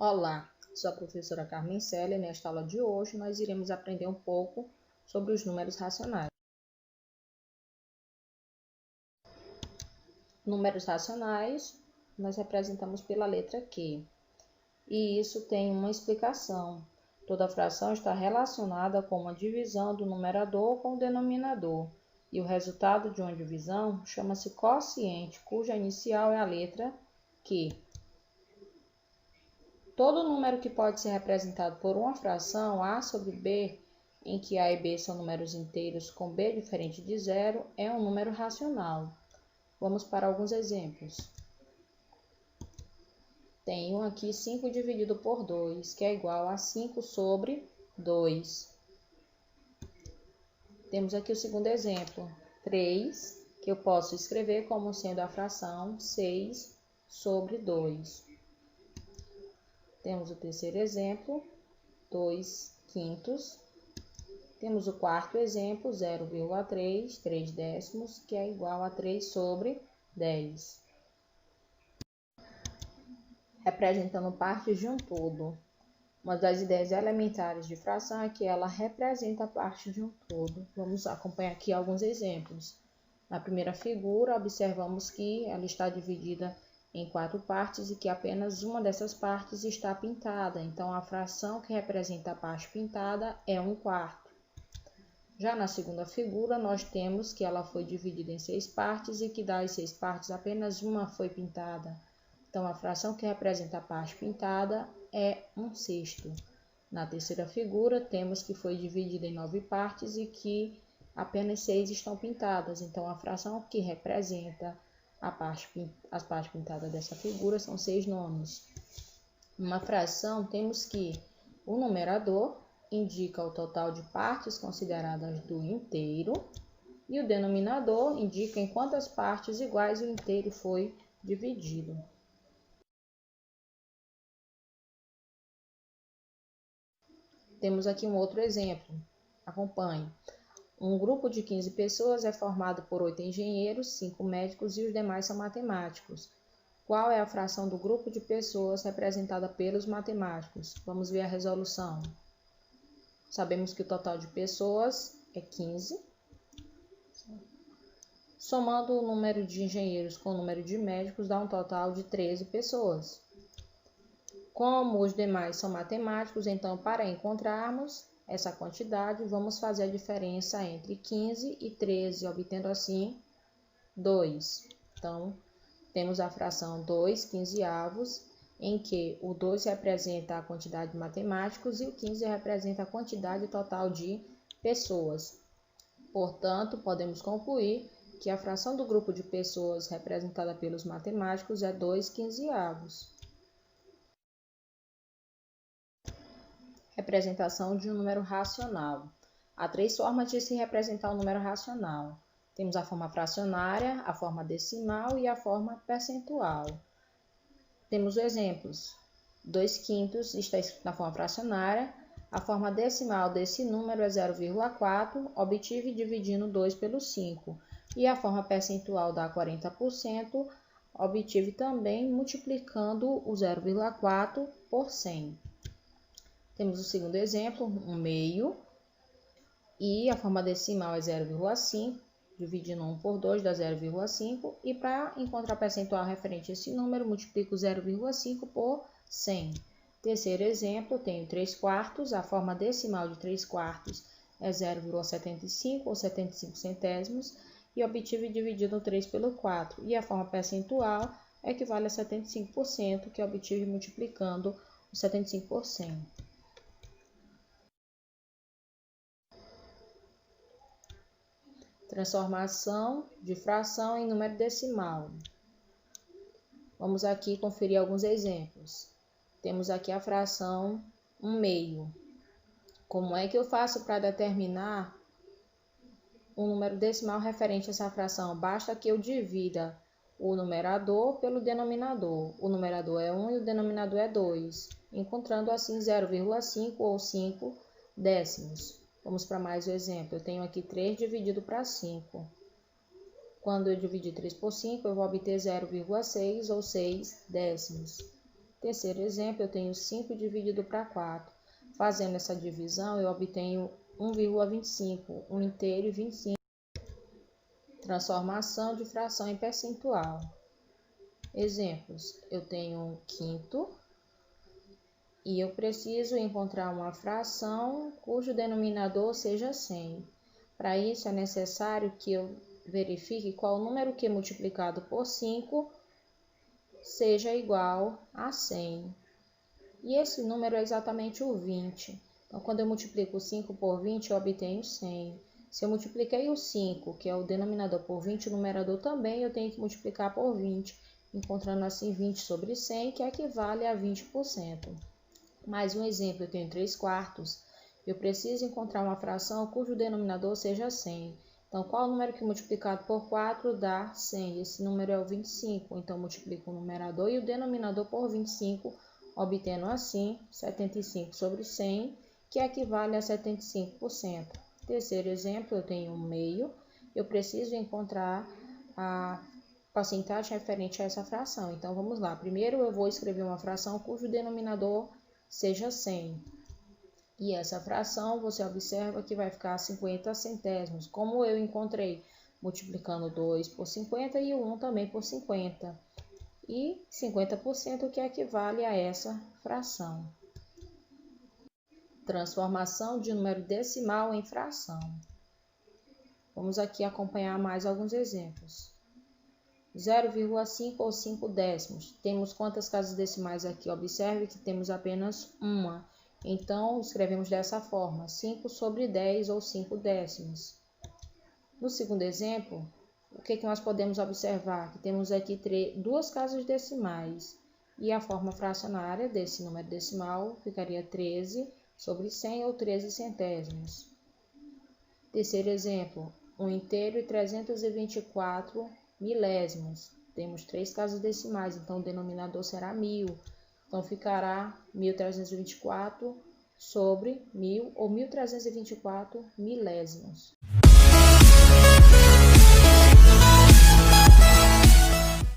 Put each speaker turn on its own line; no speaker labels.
Olá, sou a professora Carmen Célia e nesta aula de hoje nós iremos aprender um pouco sobre os números racionais. Números racionais nós representamos pela letra Q, e isso tem uma explicação. Toda fração está relacionada com uma divisão do numerador com o denominador, e o resultado de uma divisão chama-se quociente, cuja inicial é a letra Q. Todo número que pode ser representado por uma fração A sobre B, em que A e B são números inteiros com B diferente de zero, é um número racional. Vamos para alguns exemplos. Tenho aqui 5 dividido por 2, que é igual a 5 sobre 2. Temos aqui o segundo exemplo, 3, que eu posso escrever como sendo a fração 6 sobre 2. Temos o terceiro exemplo, 2 quintos. Temos o quarto exemplo, 0,3, 3 décimos, que é igual a 3 sobre 10. Representando partes de um todo. Uma das ideias elementares de fração é que ela representa a parte de um todo. Vamos acompanhar aqui alguns exemplos. Na primeira figura, observamos que ela está dividida em 4 partes e que apenas uma dessas partes está pintada. Então, a fração que representa a parte pintada é 1/4. Já na segunda figura, nós temos que ela foi dividida em 6 partes e que das 6 partes apenas uma foi pintada. Então, a fração que representa a parte pintada é 1/6. Na terceira figura, temos que foi dividida em 9 partes e que apenas 6 estão pintadas. Então, a fração que representa as partes pintadas dessa figura são 6/9. Numa fração, temos que o numerador indica o total de partes consideradas do inteiro e o denominador indica em quantas partes iguais o inteiro foi dividido. Temos aqui um outro exemplo. Acompanhe. Um grupo de 15 pessoas é formado por 8 engenheiros, 5 médicos e os demais são matemáticos. Qual é a fração do grupo de pessoas representada pelos matemáticos? Vamos ver a resolução. Sabemos que o total de pessoas é 15. Somando o número de engenheiros com o número de médicos dá um total de 13 pessoas. Como os demais são matemáticos, então para encontrarmos essa quantidade, vamos fazer a diferença entre 15 e 13, obtendo assim 2. Então, temos a fração 2 quinzeavos, em que o 2 representa a quantidade de matemáticos e o 15 representa a quantidade total de pessoas. Portanto, podemos concluir que a fração do grupo de pessoas representada pelos matemáticos é 2 quinzeavos. Representação de um número racional. Há 3 formas de se representar um número racional. Temos a forma fracionária, a forma decimal e a forma percentual. Temos exemplos. 2 quintos está escrito na forma fracionária. A forma decimal desse número é 0,4, obtive dividindo 2 pelo 5. E a forma percentual dá 40%, obtive também multiplicando o 0,4 por 100. Temos o segundo exemplo, 1/2, e a forma decimal é 0,5, dividindo 1 por 2 dá 0,5, e para encontrar percentual referente a esse número, multiplico 0,5 por 100. Terceiro exemplo, tenho 3 quartos, a forma decimal de 3 quartos é 0,75 ou 75 centésimos, e obtive dividindo 3 pelo 4, e a forma percentual equivale a 75%, que obtive multiplicando o 75 por 100. Transformação de fração em número decimal. Vamos aqui conferir alguns exemplos. Temos aqui a fração 1/2. Como é que eu faço para determinar um número decimal referente a essa fração? Basta que eu divida o numerador pelo denominador. O numerador é 1 e o denominador é 2, encontrando assim 0,5 ou 5 décimos. Vamos para mais um exemplo. Eu tenho aqui 3 dividido para 5. Quando eu dividir 3 por 5, eu vou obter 0,6 ou 6 décimos. Terceiro exemplo, eu tenho 5 dividido para 4. Fazendo essa divisão, eu obtenho 1,25, 1 inteiro e 25. Transformação de fração em percentual. Exemplos, eu tenho 1 quinto e eu preciso encontrar uma fração cujo denominador seja 100. Para isso, é necessário que eu verifique qual número que multiplicado por 5 seja igual a 100. E esse número é exatamente o 20. Então, quando eu multiplico 5 por 20, eu obtenho 100. Se eu multipliquei o 5, que é o denominador, por 20, o numerador também, eu tenho que multiplicar por 20, encontrando assim 20 sobre 100, que equivale a 20%. Mais um exemplo, eu tenho 3 quartos. Eu preciso encontrar uma fração cujo denominador seja 100. Então, qual o número que multiplicado por 4 dá 100? Esse número é o 25. Então, multiplico o numerador e o denominador por 25, obtendo assim 75 sobre 100, que equivale a 75%. Terceiro exemplo, eu tenho 1/2. Eu preciso encontrar a porcentagem referente a essa fração. Então, vamos lá. Primeiro, eu vou escrever uma fração cujo denominador seja 100. E essa fração, você observa que vai ficar 50 centésimos. Como eu encontrei? Multiplicando 2 por 50 e o 1 também por 50. E 50% que equivale a essa fração. Transformação de número decimal em fração. Vamos aqui acompanhar mais alguns exemplos. 0,5 ou 5 décimos. Temos quantas casas decimais aqui? Observe que temos apenas uma. Então, escrevemos dessa forma, 5 sobre 10 ou 5 décimos. No segundo exemplo, o que nós podemos observar? Que temos aqui duas casas decimais. E a forma fracionária desse número decimal ficaria 13 sobre 100 ou 13 centésimos. Terceiro exemplo, 1 inteiro e 324 milésimos. Temos 3 casas decimais, então o denominador será 1000. Então ficará 1324 sobre 1000 ou 1324 milésimos.